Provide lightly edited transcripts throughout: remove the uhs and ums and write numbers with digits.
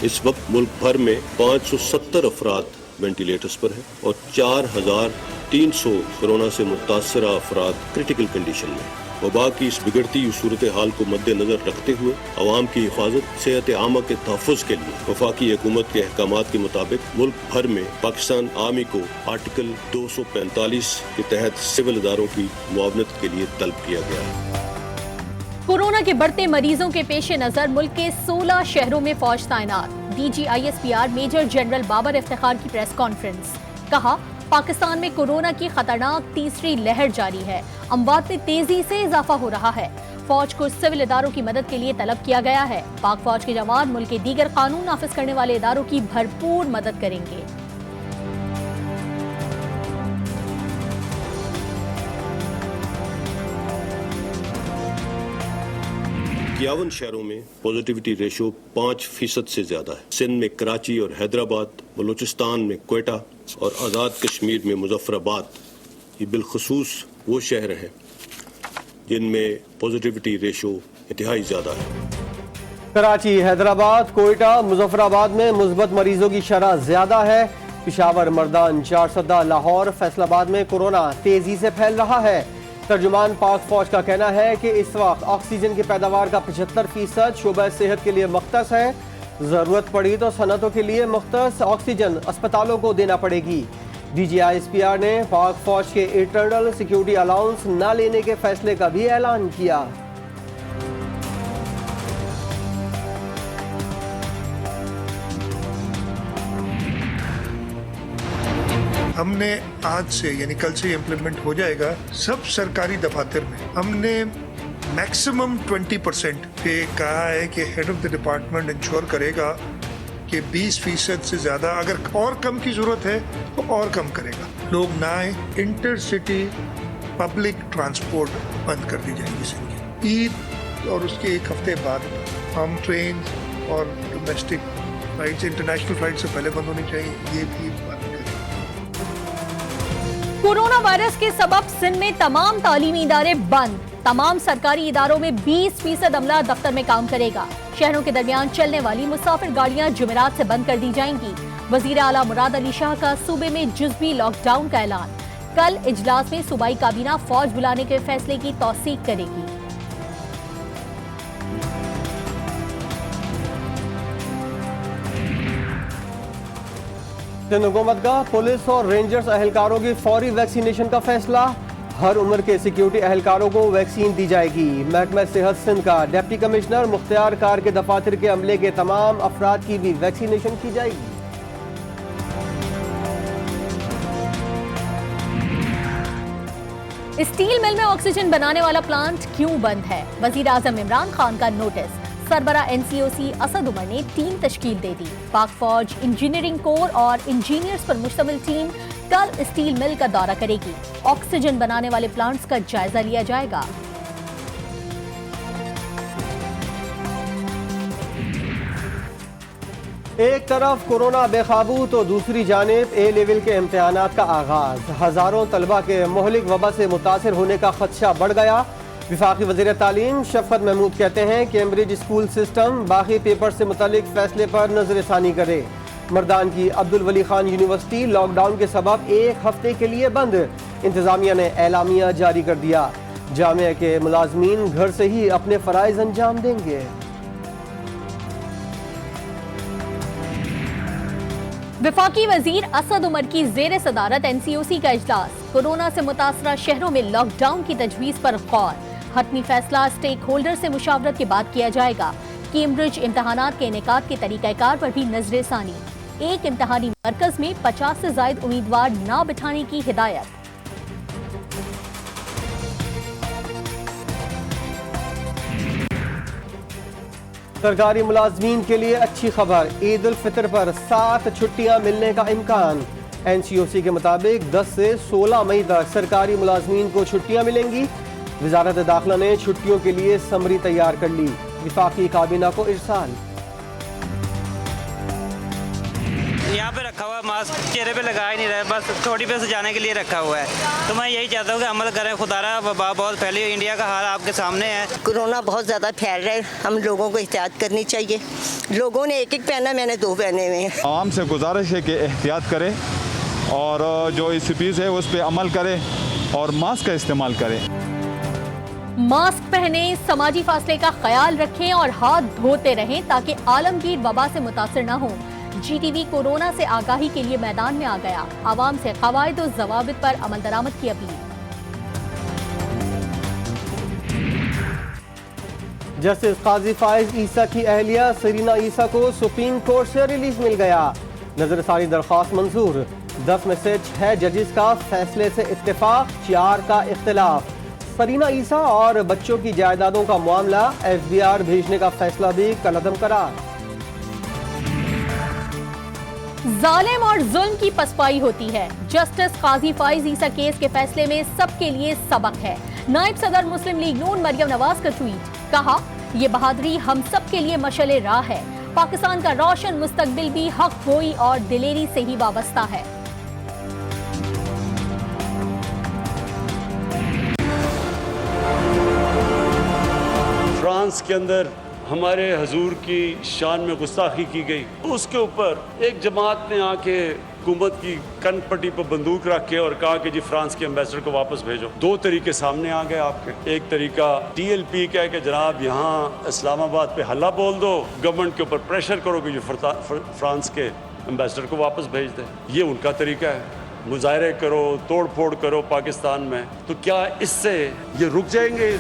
इस वक्त मुल्क भर में 570 अफराद वेंटिलेटर्स पर हैं और 4,300 कोरोना से मुतासरा अफराद क्रिटिकल कंडीशन में। वबा की इस बिगड़ती सूरत हाल को मद्देनजर रखते हुए अवाम की हिफाजत, सेहत आमा के तहफ़्फ़ुज़ के लिए वफाकी हुकूमत के अहकामात के मुताबिक मुल्क भर में पाकिस्तान आर्मी को आर्टिकल 245 के तहत सिविल इदारों की मुआवनत के लिए तलब किया गया है। कोरोना के बढ़ते मरीजों के पेश नजर मुल्क के 16 शहरों में फौज तैनात। DGISPR major general Babar Iftikhar की प्रेस कॉन्फ्रेंस। कहा, पाकिस्तान में कोरोना की खतरनाक तीसरी लहर जारी है। अमवात में तेजी से इजाफा हो रहा है। फौज को सिविल इदारों की मदद के लिए तलब किया गया है। पाक फौज के जवान मुल्क के दीगर कानून नाफिज करने वाले इदारों की भरपूर मदद करेंगे। 51 शहरों में पॉजिटिविटी रेशो 5% से ज्यादा है। सिंध में कराची और हैदराबाद, बलूचिस्तान में क्वेटा और आज़ाद कश्मीर में मुजफ्फराबाद, ये बिलखसूस वो शहर हैं जिनमें पॉजिटिविटी रेशो इंतहाई ज्यादा है। कराची, हैदराबाद, कोयटा, मुजफ्फराबाद में मुस्बत मरीजों की शरह ज्यादा है। पिशावर, मर्दान, चारसदा, लाहौर, फैसलाबाद में कोरोना तेजी से फैल रहा है। तर्जुमान पाक फौज का कहना है कि इस वक्त ऑक्सीजन की पैदावार का 75% शोबा सेहत के लिए मुख्तस है। जरूरत पड़ी तो सनतों के लिए मुख्तस ऑक्सीजन अस्पतालों को देना पड़ेगी। DGISPR ने पाक फौज के इंटरनल सिक्योरिटी अलाउंस न लेने के फैसले का भी ऐलान किया। हमने आज से यानी कल से इम्प्लीमेंट हो जाएगा। सब सरकारी दफातर में हमने मैक्सिमम 20% पे कहा है कि head of the department ensure करेगा कि 20% से ज्यादा, अगर और कम की जरूरत है तो और कम करेगा। लोग ना आए। इंटरसिटी पब्लिक ट्रांसपोर्ट बंद कर दी जाएगी सिंध। ईद और उसके एक हफ्ते बाद हम ट्रेन और डोमेस्टिक फ्लाइट्स, इंटरनेशनल फ्लाइट से पहले बंद होनी चाहिए, ये भी बंद करें। कोरोना वायरस के सबब सिंध में तमाम तालीमी इदारे बंद। तमाम सरकारी इदारों में 20% अमला दफ्तर में काम करेगा। शहरों के दरमियान चलने वाली मुसाफिर गाड़ियां जुमेरात से बंद कर दी जाएंगी। वजीर आला मुराद अली शाह का सूबे में जुज़वी लॉकडाउन का ऐलान। कल इजलास में सूबाई काबीना फौज बुलाने के फैसले की तौसीक करेगी। सिंध हुकूमत का पुलिस और रेंजर्स अहलकारों की फौरी वैक्सीनेशन का फैसला। हर उम्र के सिक्योरिटी अहलकारों को वैक्सीन दी जाएगी। महकमा सेहत सिंध का डिप्टी कमिश्नर मुख्तियार कार के दफातर के अमले के तमाम अफराद की भी वैक्सीनेशन की जाएगी। स्टील मिल में ऑक्सीजन बनाने वाला प्लांट क्यों बंद है? वजीर आजम इमरान खान का नोटिस। सरबरा NCOC असद उमर ने टीम तश्कील दे दी। पाक फौज, इंजीनियरिंग कोर और इंजीनियर्स पर मुश्तमिल टीम कल स्टील मिल का दौरा करेगी। ऑक्सीजन बनाने वाले प्लांट्स का जायजा लिया जाएगा। एक तरफ कोरोना बेकाबू तो दूसरी जानिब A लेवल के इम्तिहानात का आगाज। हजारों तलबा के मोहलिक वबा से मुतासर होने का खदशा बढ़ गया। विफाकी वज़ीर तालीम शफकत महमूद कहते हैं कैम्ब्रिज स्कूल सिस्टम बाकी पेपर से मुतालिक फैसले पर नजरसानी करे। मर्दान की अब्दुल वली खान यूनिवर्सिटी लॉकडाउन के सबब एक हफ्ते के लिए बंद। इंतजामिया ने एलामिया जारी कर दिया। जामिया के मुलाजमीन घर से ही अपने फराइज अंजाम देंगे। विफाकी वजीर असद उमर की जेर सदारत NCOC का इजलास। कोरोना से मुतासरा शहरों में लॉकडाउन की तजवीज पर गौर। हतमी फैसला स्टेक होल्डर से मुशावरत के बाद किया जाएगा। कैम्ब्रिज इम्तहानात के इनेकाद के तरीक़ाकार पर भी नजरसानी। एक इम्तहानी मरकज में 50 से ज्यादा उम्मीदवार न बिठाने की हिदायत। सरकारी मुलाजमीन के लिए अच्छी खबर। ईद उल फितर पर 7 छुट्टियां मिलने का इम्कान। NCOC के मुताबिक 10 से 16 मई तक सरकारी मुलाजमीन को छुट्टियां मिलेंगी। वजारत दाखिला ने छुट्टियों के लिए समरी तैयार कर ली। विफाकी काबीना को इरसाल। यहाँ पे रखा हुआ है, मास्क चेहरे पे लगा ही नहीं रहा, बस थोड़ी पे सजाने के लिए रखा हुआ है। तो मैं यही चाहता हूँ कि अमल करें। खुदारा वबा बहुत फैली, इंडिया का हाल आपके सामने है। कोरोना बहुत ज़्यादा फैल रहा है, हम लोगों को एहतियात करनी चाहिए। लोगों ने एक पहना, मैंने 2 पहने हुए हैं। आवाम से गुजारिश है कि एहतियात करें और जो रेसिपीज़ है उस पर अमल करें और मास्क का इस्तेमाल करें। मास्क पहने, समाजी फासले का ख्याल रखें और हाथ धोते रहें ताकि आलमगीर वबा से मुतासर न हो। GTV कोरोना से आगाही के लिए मैदान में आ गया। आवाम से कवायद और ज़वाबित पर अमल दरामद की अपील। जस्टिस काजी फाइज ईसा की अहलिया सरीना ईसा को सुप्रीम कोर्ट से रिलीफ मिल गया। नजरसानी दरख्वास्त मंजूर। 10 में से 6 जजेस का फैसले से इत्तेफाक, 4 का इख्तिलाफ। सरीना ईसा और बच्चों की जायदादों का मामला FBR भेजने का फैसला भी कलअदम करार। जालिम और जुल्म की पसपाई होती है। जस्टिस काजी फाइज ईसा केस के फैसले में सबके लिए सबक है। नायब सदर मुस्लिम लीग नून मरियम नवाज का ट्वीट, कहा ये बहादुरी हम सब के लिए मशअले राह है। पाकिस्तान का रोशन मुस्तकबिल भी हक गोई और दिलेरी से ही वाबस्ता है। फ्रांस के अंदर हमारे हजूर की शान में गुस्ताखी की गई, उसके ऊपर एक जमात ने आके हुकूमत की कनपट्टी पर बंदूक रख के और कहा कि जी फ्रांस के एम्बेसडर को वापस भेजो। 2 तरीके सामने आ गए आपके। एक तरीका TLP कह के जनाब यहाँ इस्लामाबाद पे हल्ला बोल दो, गवर्नमेंट के ऊपर प्रेशर करो कि जो फ्रांस के एम्बेसडर को वापस भेज दे। ये उनका तरीका है। मुजाहरे करो, तोड़ फोड़ करो पाकिस्तान में, तो क्या इससे ये रुक जाएंगे?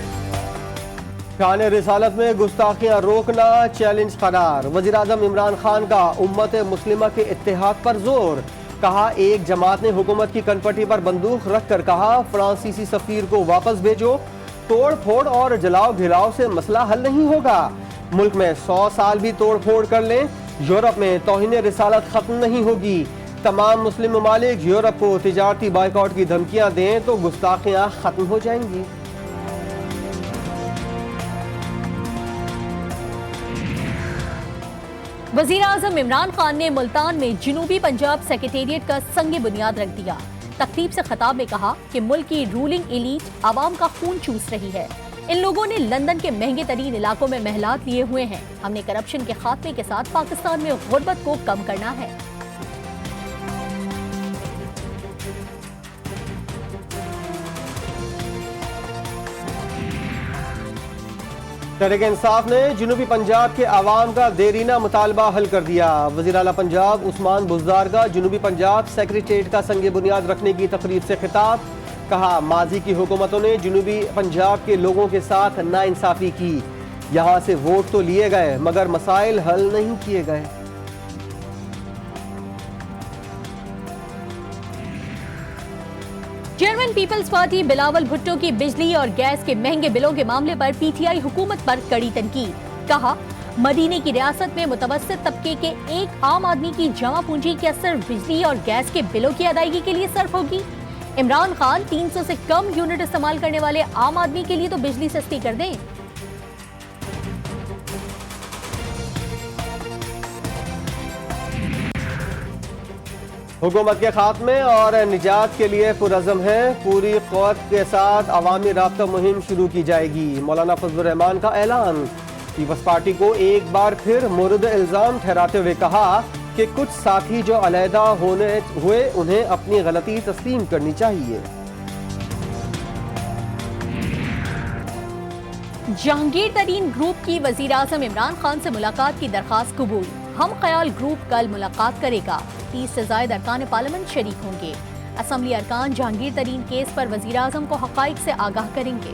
शान रिसालत में गुस्ताखियां रोकना चैलेंज करार। वज़ीर आज़म इमरान खान का उम्मत मुस्लिमा के इत्तेहाद पर जोर। कहा एक जमात ने हुकूमत की कनपट्टी पर बंदूक रख कर कहा फ्रांसीसी सफीर को वापस भेजो। तोड़ फोड़ और जलाओ घिलाओ से मसला हल नहीं होगा। मुल्क में 100 साल भी तोड़ फोड़ कर लें, यूरोप में तौहीन रिसालत खत्म नहीं होगी। तमाम मुस्लिम ममालिक यूरोप को तिजारती बाइकआउट की धमकियां दें तो गुस्ताखियां खत्म हो जाएंगी। वजीर आजम इमरान खान ने मुल्तान में जनूबी पंजाब सेक्रेटेरिएट का संग बुनियाद रख दिया। तकरीब से खिताब में कहा कि मुल्क की रूलिंग एलीट आवाम का खून चूस रही है। इन लोगों ने लंदन के महंगे तरीन इलाकों में महलात लिए हुए हैं। हमने करप्शन के खात्मे के साथ पाकिस्तान में गुर्बत को कम करना है। तहरीक इंसाफ ने जनूबी पंजाब के आवाम का देरीना मुतालबा हल कर दिया। वज़ीर आला पंजाब उस्मान बुज़दार का जनूबी पंजाब सेक्रेटेरिएट का संग बुनियाद रखने की तकरीब से खिताब। कहा माजी की हुकूमतों ने जनूबी पंजाब के लोगों के साथ नाइंसाफ़ी की। यहाँ से वोट तो लिए गए मगर मसाइल हल नहीं किए गए। चेयरमैन पीपल्स पार्टी बिलावल भुट्टो की बिजली और गैस के महंगे बिलों के मामले पर PTI हुकूमत पर कड़ी तनकीद। कहा मदीने की रियासत में मुतवस्सित तबके के एक आम आदमी की जमा पूंजी क्या सिर्फ बिजली और गैस के बिलों की अदायगी के लिए सर्फ होगी? इमरान खान 300 से कम यूनिट इस्तेमाल करने वाले आम आदमी के लिए तो बिजली सस्ती कर दें। हुकूमत के खात्मे और निजात के लिए पुरअज़म है। पूरी क़ुव्वत के साथ अवामी राब्ता मुहिम शुरू की जाएगी। मौलाना फजलुर रहमान का ऐलान। पीपल्स पार्टी को एक बार फिर मुर्द इल्ज़ाम ठहराते हुए कहा कि कुछ साथी जो अलहदा होने हुए उन्हें अपनी गलती तस्लीम करनी चाहिए। जहांगीर तरीन ग्रुप की वजीर आजम इमरान खान से मुलाकात की दरखास्त कबूल। हम ख्याल ग्रुप कल मुलाकात करेगा। 30 से ज़ायद अरकान पार्लियामेंट शरीक होंगे। असम्बली अरकान जहांगीर तरीन केस पर वजीर आजम को हक़ाइक़ से आगाह करेंगे।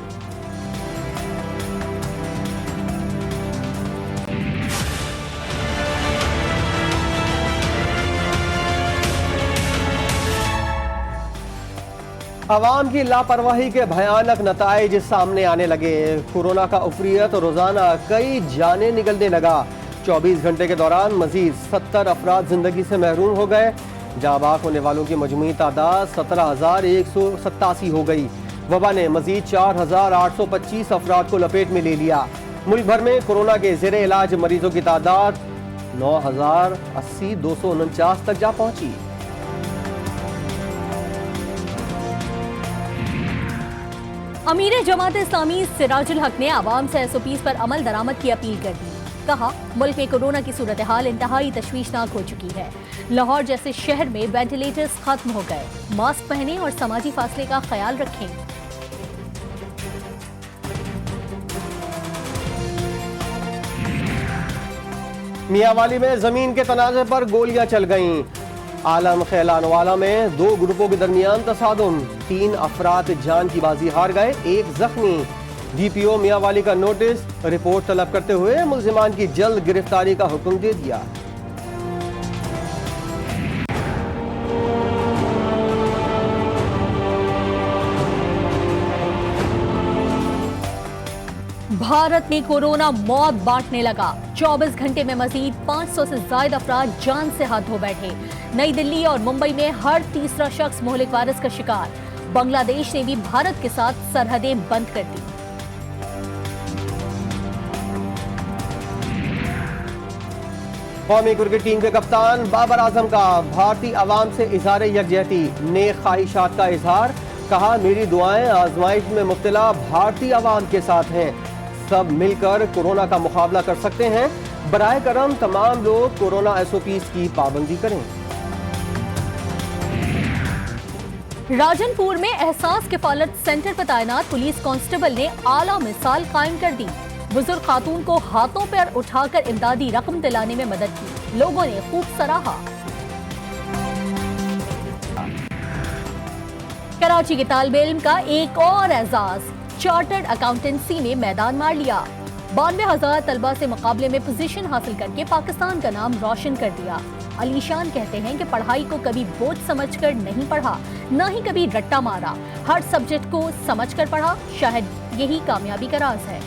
अवाम की लापरवाही के भयानक नताइज सामने आने लगे। कोरोना का उफरियत रोजाना कई जाने निकलने लगा। 24 घंटे के दौरान मजीद 70 अफराद जिंदगी से महरूम हो गए। जाबाक होने वालों की मजमूई तादाद 17,187 हो गई। वबा ने मजीद 4,825 अफराद को लपेट में ले लिया। मुल्क भर में कोरोना के ज़ेरे इलाज मरीजों की तादाद 9,080 249 तक जा पहुंची। अमीर जमात इस्लामी सिराजुल हक ने आवाम से SOPs पर अमल दरामद की अपील कर दी। कहा, मुल्क में कोरोना की सूरत हाल इंतहाई तशवीशनाक हो चुकी है। लाहौर जैसे शहर में वेंटिलेटर्स खत्म हो गए। मास्क पहनें और समाजी फासले का ख्याल रखें। मियांवाली में जमीन के तनाज़े पर गोलियां चल गईं। आलम खैलानवाला में 2 ग्रुपों के दरमियान तसादुम, 3 अफराद जान की बाजी हार गए, 1 जख्मी। DPO मियांवाली का नोटिस, रिपोर्ट तलब करते हुए मुल्जिमान की जल्द गिरफ्तारी का हुक्म दे दिया। भारत में कोरोना मौत बांटने लगा। 24 घंटे में मजीद 500 से ज्यादा अफराद जान से हाथ धो बैठे। नई दिल्ली और मुंबई में हर तीसरा शख्स मोहलिक वायरस का शिकार। बांग्लादेश ने भी भारत के साथ सरहदें बंद कर दी। कौमी क्रिकेट टीम के कप्तान बाबर आजम का भारतीय आवाम से इज़हार यकजहती, नेक ख्वाहिशात का इजहार। कहा, मेरी दुआएं आजमाइश में मुब्तला भारतीय आवाम के साथ हैं। सब मिलकर कोरोना का मुकाबला कर सकते हैं। बराए करम तमाम लोग कोरोना SOPs की पाबंदी करें। राजनपुर में एहसास किफालत सेंटर पर तैनात पुलिस कांस्टेबल ने आला मिसाल कायम कर दी। बुजुर्ग खातून को हाथों पर उठाकर इमदादी रकम दिलाने में मदद की। लोगों ने खूब सराहा। कराची के तालिबे इल्म का एक और एजाज, चार्टर्ड अकाउंटेंसी में मैदान मार लिया। 92,000 तलबा से मुकाबले में पोजीशन हासिल करके पाकिस्तान का नाम रोशन कर दिया। अलीशान कहते हैं कि पढ़ाई को कभी बोझ समझकर नहीं पढ़ा, न ही कभी रट्टा मारा। हर सब्जेक्ट को समझकर पढ़ा। शायद यही कामयाबी का राज है।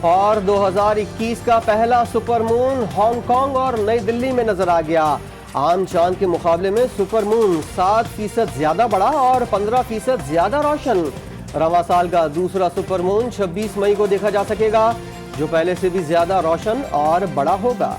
और 2021 का पहला सुपरमून हांगकांग और नई दिल्ली में नजर आ गया। आम चांद के मुकाबले में सुपरमून 7% ज्यादा बड़ा और 15% ज्यादा रोशन। रवा साल का दूसरा सुपरमून 26 मई को देखा जा सकेगा, जो पहले से भी ज्यादा रोशन और बड़ा होगा।